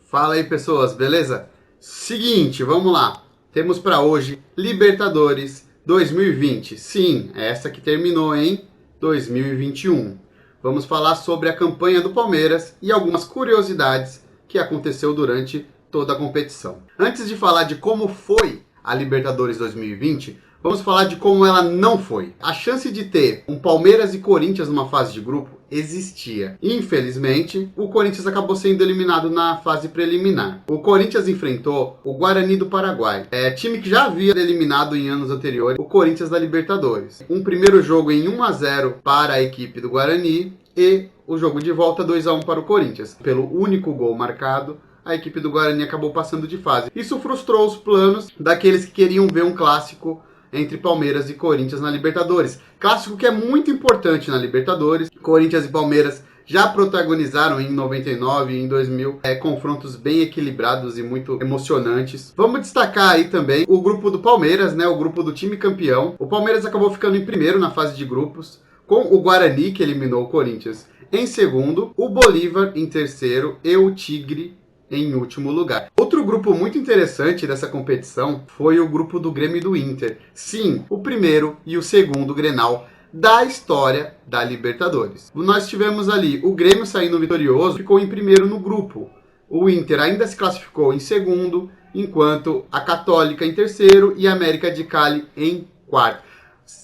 Fala aí, pessoas, beleza? Seguinte, vamos lá. Temos para hoje Libertadores 2020. Sim, essa que terminou em 2021. Vamos falar sobre a campanha do Palmeiras e algumas curiosidades que aconteceu durante toda a competição. Antes de falar de como foi a Libertadores 2020, vamos falar de como ela não foi. A chance de ter um Palmeiras e Corinthians numa fase de grupo existia. Infelizmente, o Corinthians acabou sendo eliminado na fase preliminar. O Corinthians enfrentou o Guarani do Paraguai, time que já havia eliminado em anos anteriores o Corinthians da Libertadores. Um primeiro jogo em 1-0 para a equipe do Guarani e o jogo de volta 2-1 para o Corinthians. Pelo único gol marcado, a equipe do Guarani acabou passando de fase. Isso frustrou os planos daqueles que queriam ver um clássico entre Palmeiras e Corinthians na Libertadores. Clássico que é muito importante na Libertadores. Corinthians e Palmeiras já protagonizaram em 99 e em 2000 confrontos bem equilibrados e muito emocionantes. Vamos destacar aí também o grupo do Palmeiras, o grupo do time campeão. O Palmeiras acabou ficando em primeiro na fase de grupos, com o Guarani, que eliminou o Corinthians, em segundo, o Bolívar em terceiro e o Tigre em último lugar. Outro grupo muito interessante dessa competição foi o grupo do Grêmio e do Inter. Sim, o primeiro e o segundo Grenal da história da Libertadores. Nós tivemos ali o Grêmio saindo vitorioso, ficou em primeiro no grupo. O Inter ainda se classificou em segundo, enquanto a Católica em terceiro e a América de Cali em quarto.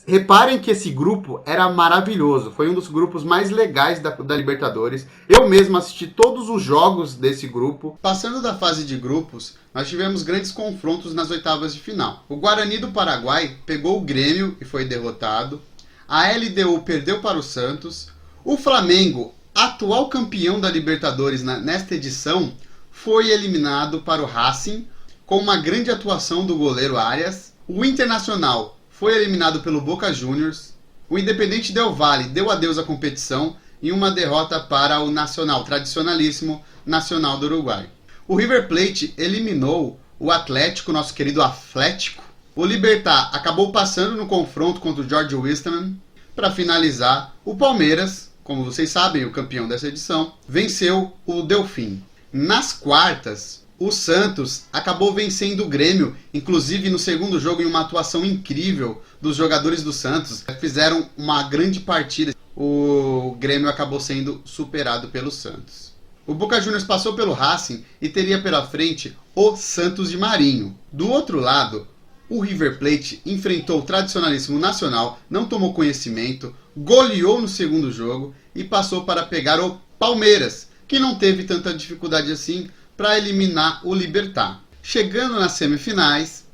Reparem que esse grupo era maravilhoso, foi um dos grupos mais legais da Libertadores. Eu mesmo assisti todos os jogos desse grupo. Passando da fase de grupos, nós tivemos grandes confrontos nas oitavas de final. O Guarani do Paraguai pegou o Grêmio e foi derrotado. A LDU perdeu para o Santos. O Flamengo, atual campeão da Libertadores nesta edição, foi eliminado para o Racing, com uma grande atuação do goleiro Arias. O Internacional foi eliminado pelo Boca Juniors. O Independente Del Valle deu adeus à competição em uma derrota para o Nacional, tradicionalíssimo Nacional do Uruguai. O River Plate eliminou o Atlético, nosso querido Atlético. O Libertad acabou passando no confronto contra o George Westerman. Para finalizar, o Palmeiras, como vocês sabem, o campeão dessa edição, venceu o Delfim. Nas quartas, o Santos acabou vencendo o Grêmio, inclusive no segundo jogo em uma atuação incrível dos jogadores do Santos. Fizeram uma grande partida. O Grêmio acabou sendo superado pelo Santos. O Boca Juniors passou pelo Racing e teria pela frente o Santos de Marinho. Do outro lado, o River Plate enfrentou o tradicionalíssimo Nacional, não tomou conhecimento, goleou no segundo jogo e passou para pegar o Palmeiras, que não teve tanta dificuldade assim para eliminar o Libertad. Chegando nas semifinais,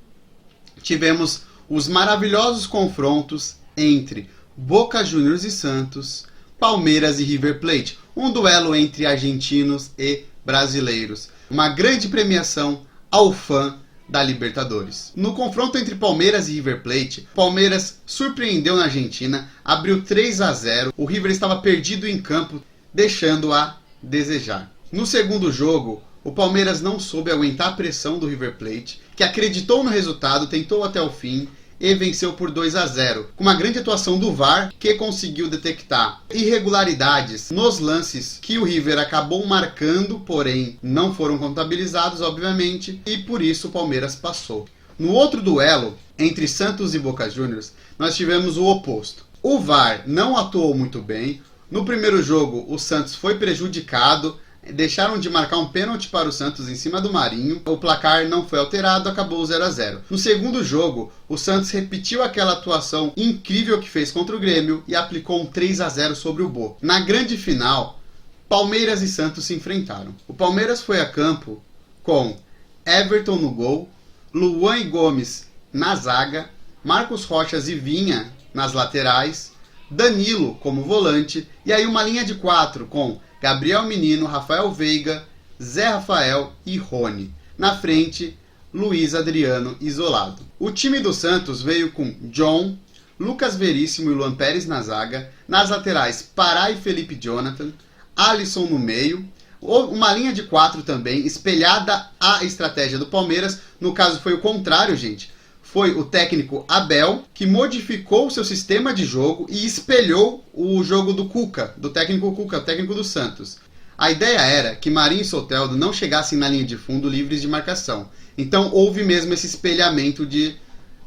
tivemos os maravilhosos confrontos entre Boca Juniors e Santos, Palmeiras e River Plate, um duelo entre argentinos e brasileiros. Uma grande premiação ao fã da Libertadores. No confronto entre Palmeiras e River Plate, Palmeiras surpreendeu na Argentina, abriu 3-0, o River estava perdido em campo, deixando a desejar. No segundo jogo, o Palmeiras não soube aguentar a pressão do River Plate, que acreditou no resultado, tentou até o fim e venceu por 2-0, com uma grande atuação do VAR, que conseguiu detectar irregularidades nos lances que o River acabou marcando, porém não foram contabilizados, obviamente, e por isso o Palmeiras passou. No outro duelo, entre Santos e Boca Juniors, nós tivemos o oposto. O VAR não atuou muito bem. No primeiro jogo, o Santos foi prejudicado, deixaram de marcar um pênalti para o Santos em cima do Marinho. O placar não foi alterado, acabou 0-0. No segundo jogo, o Santos repetiu aquela atuação incrível que fez contra o Grêmio e aplicou um 3-0 sobre o Boca. Na grande final, Palmeiras e Santos se enfrentaram. O Palmeiras foi a campo com Everton no gol, Luan e Gomes na zaga, Marcos Rochas e Vinha nas laterais, Danilo como volante, e aí uma linha de 4 com Gabriel Menino, Rafael Veiga, Zé Rafael e Rony. Na frente, Luiz Adriano isolado. O time do Santos veio com John, Lucas Veríssimo e Luan Pérez na zaga. Nas laterais, Pará e Felipe Jonathan. Alisson no meio. Uma linha de 4 também, espelhada à estratégia do Palmeiras. No caso foi o contrário, gente. Foi o técnico Abel que modificou o seu sistema de jogo e espelhou o jogo do Cuca, do técnico Cuca, o técnico do Santos. A ideia era que Marinho e Soteldo não chegassem na linha de fundo livres de marcação. Então houve mesmo esse espelhamento de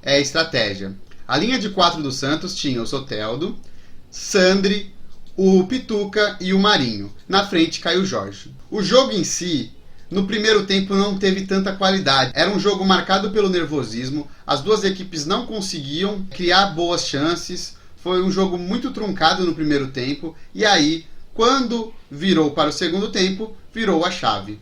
estratégia. A linha de 4 do Santos tinha o Soteldo, Sandri, o Pituca e o Marinho. Na frente caiu o Jorge. O jogo em si, no primeiro tempo, não teve tanta qualidade. Era um jogo marcado pelo nervosismo. As duas equipes não conseguiam criar boas chances. Foi um jogo muito truncado no primeiro tempo. E aí, quando virou para o segundo tempo, virou a chave.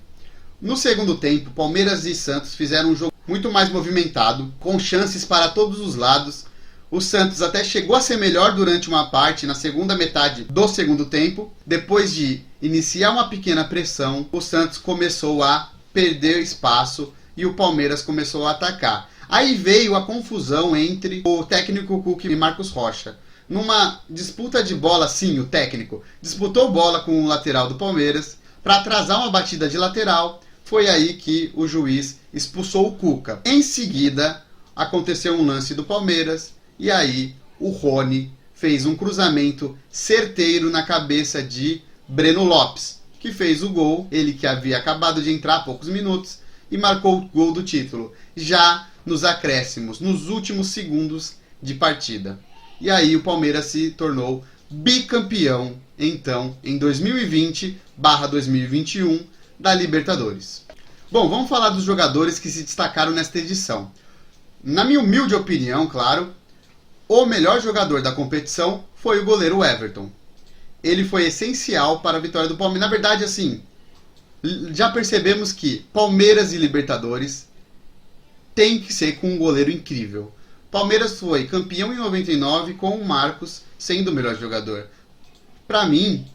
No segundo tempo, Palmeiras e Santos fizeram um jogo muito mais movimentado, com chances para todos os lados. O Santos até chegou a ser melhor durante uma parte, na segunda metade do segundo tempo. Depois de iniciar uma pequena pressão, o Santos começou a perder espaço e o Palmeiras começou a atacar. Aí veio a confusão entre o técnico Cuca e Marcos Rocha. Numa disputa de bola, sim, o técnico disputou bola com o lateral do Palmeiras para atrasar uma batida de lateral. Foi aí que o juiz expulsou o Cuca. Em seguida, aconteceu um lance do Palmeiras e aí o Rony fez um cruzamento certeiro na cabeça de Breno Lopes, que fez o gol, ele que havia acabado de entrar há poucos minutos, e marcou o gol do título, já nos acréscimos, nos últimos segundos de partida. E aí o Palmeiras se tornou bicampeão, então, em 2020/2021 da Libertadores. Bom, vamos falar dos jogadores que se destacaram nesta edição. Na minha humilde opinião, claro, o melhor jogador da competição foi o goleiro Everton. Ele foi essencial para a vitória do Palmeiras. Na verdade, assim, já percebemos que Palmeiras e Libertadores tem que ser com um goleiro incrível. Palmeiras foi campeão em 99 com o Marcos sendo o melhor jogador. Para mim,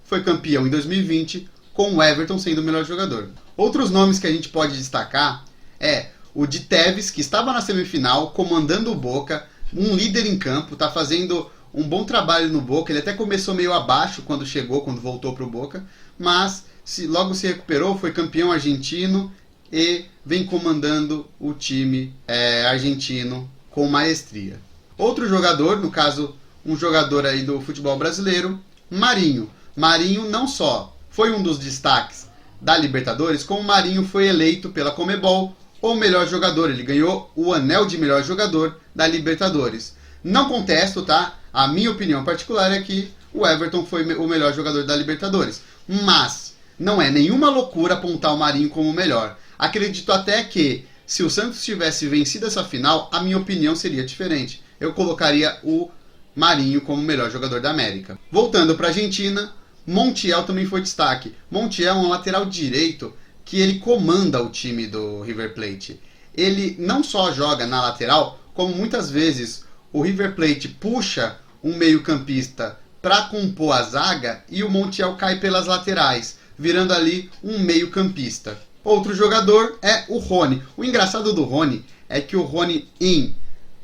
foi campeão em 2020 com o Everton sendo o melhor jogador. Outros nomes que a gente pode destacar é o de Tevez, que estava na semifinal, comandando o Boca, um líder em campo, está fazendo um bom trabalho no Boca. Ele até começou meio abaixo quando voltou para o Boca, mas logo se recuperou, foi campeão argentino e vem comandando o time argentino com maestria. Outro jogador, no caso, um jogador aí do futebol brasileiro, Marinho. Marinho não só foi um dos destaques da Libertadores, como Marinho foi eleito pela Conmebol o melhor jogador. Ele ganhou o anel de melhor jogador da Libertadores. Não contesto, tá? A minha opinião particular é que o Everton foi o melhor jogador da Libertadores. Mas não é nenhuma loucura apontar o Marinho como o melhor. Acredito até que, se o Santos tivesse vencido essa final, a minha opinião seria diferente. Eu colocaria o Marinho como o melhor jogador da América. Voltando para a Argentina, Montiel também foi destaque. Montiel é um lateral direito que ele comanda o time do River Plate. Ele não só joga na lateral, como muitas vezes o River Plate puxa um meio-campista para compor a zaga e o Montiel cai pelas laterais, virando ali um meio-campista. Outro jogador é o Rony. O engraçado do Rony é que o Rony, em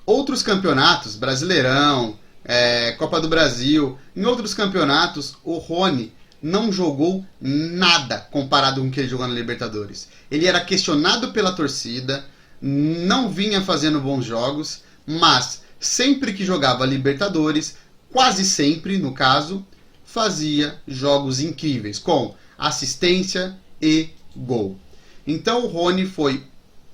outros campeonatos, Brasileirão, Copa do Brasil, em outros campeonatos, o Rony não jogou nada comparado com o que ele jogou na Libertadores. Ele era questionado pela torcida, não vinha fazendo bons jogos, mas sempre que jogava Libertadores, quase sempre, no caso, fazia jogos incríveis, com assistência e gol. Então o Rony foi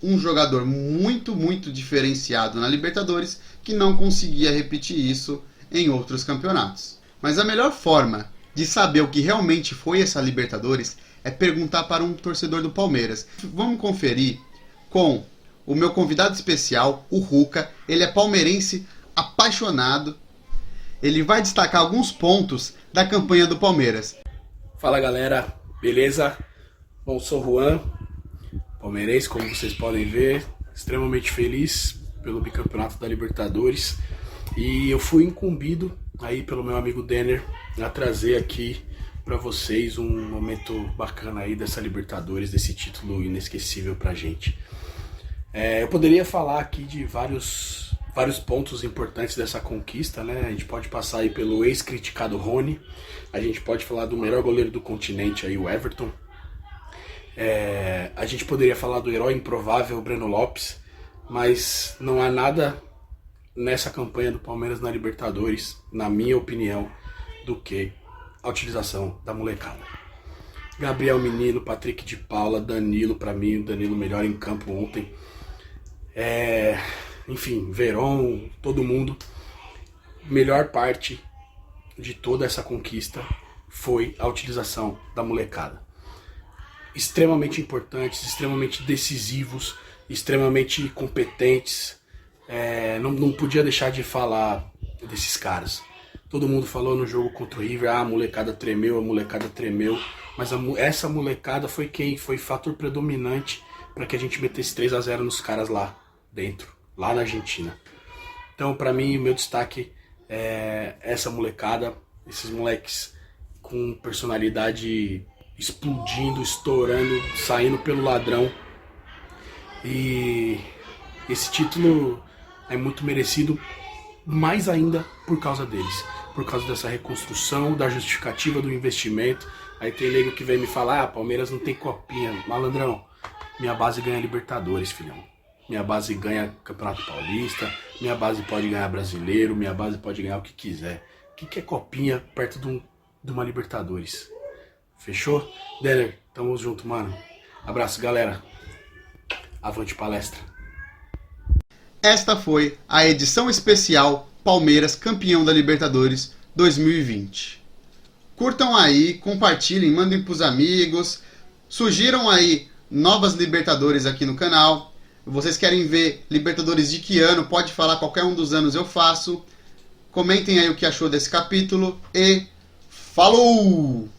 um jogador muito, muito diferenciado na Libertadores, que não conseguia repetir isso em outros campeonatos. Mas a melhor forma de saber o que realmente foi essa Libertadores é perguntar para um torcedor do Palmeiras. Vamos conferir com o meu convidado especial, o Ruca. Ele é palmeirense apaixonado. Ele vai destacar alguns pontos da campanha do Palmeiras. Fala galera, beleza? Bom, sou Juan, palmeirense, como vocês podem ver, extremamente feliz pelo bicampeonato da Libertadores. E eu fui incumbido aí pelo meu amigo Denner a trazer aqui para vocês um momento bacana aí dessa Libertadores, desse título inesquecível pra gente. Eu poderia falar aqui de vários pontos importantes dessa conquista, né? A gente pode passar aí pelo ex-criticado Rony, a gente pode falar do melhor goleiro do continente aí, o Everton. A gente poderia falar do herói improvável Breno Lopes, mas não há nada nessa campanha do Palmeiras na Libertadores, na minha opinião, do que a utilização da molecada. Gabriel Menino, Patrick de Paula, Danilo, pra mim, o Danilo melhor em campo ontem. Enfim, Veron, todo mundo. Melhor parte de toda essa conquista foi a utilização da molecada. Extremamente importantes, extremamente decisivos, extremamente competentes. Não podia deixar de falar desses caras. Todo mundo falou no jogo contra o River, a molecada tremeu, mas essa molecada foi quem foi fator predominante para que a gente metesse 3-0 nos caras lá dentro, lá na Argentina. Então, para mim, o meu destaque é essa molecada, esses moleques com personalidade explodindo, estourando, saindo pelo ladrão. E esse título é muito merecido, mais ainda por causa deles, por causa dessa reconstrução, da justificativa do investimento. Aí tem nego que vem me falar, Palmeiras não tem copinha. Malandrão, minha base ganha Libertadores, filhão. Minha base ganha Campeonato Paulista, minha base pode ganhar Brasileiro, minha base pode ganhar o que quiser. O que é copinha perto de uma Libertadores? Fechou? Denner, tamo junto, mano. Abraço, galera. Avante palestra. Esta foi a edição especial Palmeiras campeão da Libertadores 2020. Curtam aí, compartilhem, mandem pros amigos. Surgiram aí novas Libertadores aqui no canal. Vocês querem ver Libertadores de que ano? Pode falar, qualquer um dos anos eu faço. Comentem aí o que achou desse capítulo e falou!